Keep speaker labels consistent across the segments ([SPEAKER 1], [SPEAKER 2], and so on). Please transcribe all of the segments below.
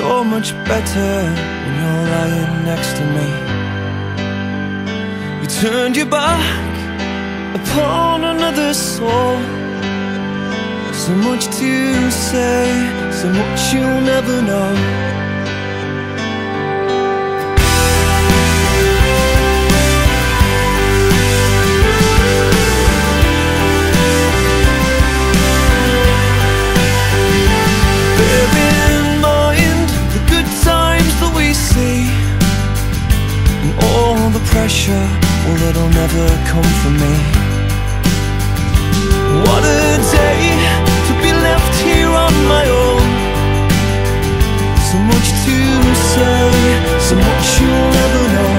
[SPEAKER 1] so much better when you're lying next to me. You turned your back upon another soul. So much to say, so much you'll never know. Pressure, well, that'll never come from me. What a day to be left here on my own. So much to say, so much you'll never know.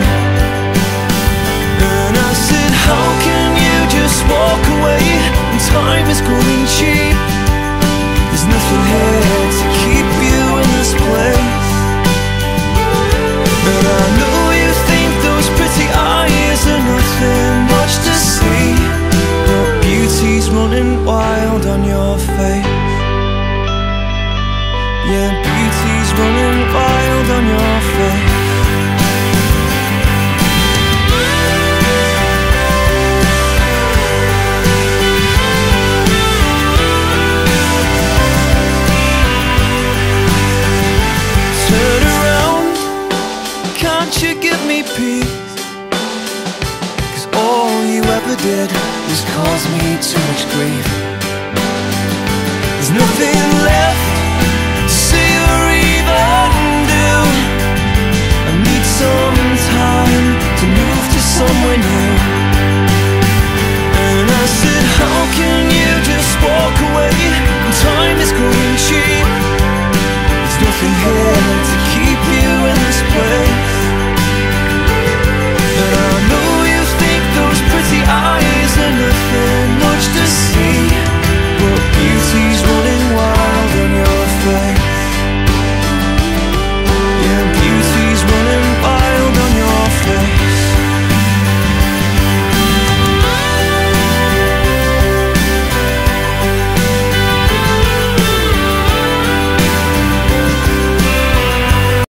[SPEAKER 1] And I said, how can you just walk away when time is going cheap? There's nothing here to keep you in this place. And I know you think those pretty eyes are nothing much to see, but beauty's running wild on your face. Yeah, beauty's running wild on your face. Turn around, can't you give me peace? All you ever did was cause me too much grief. There's nothing left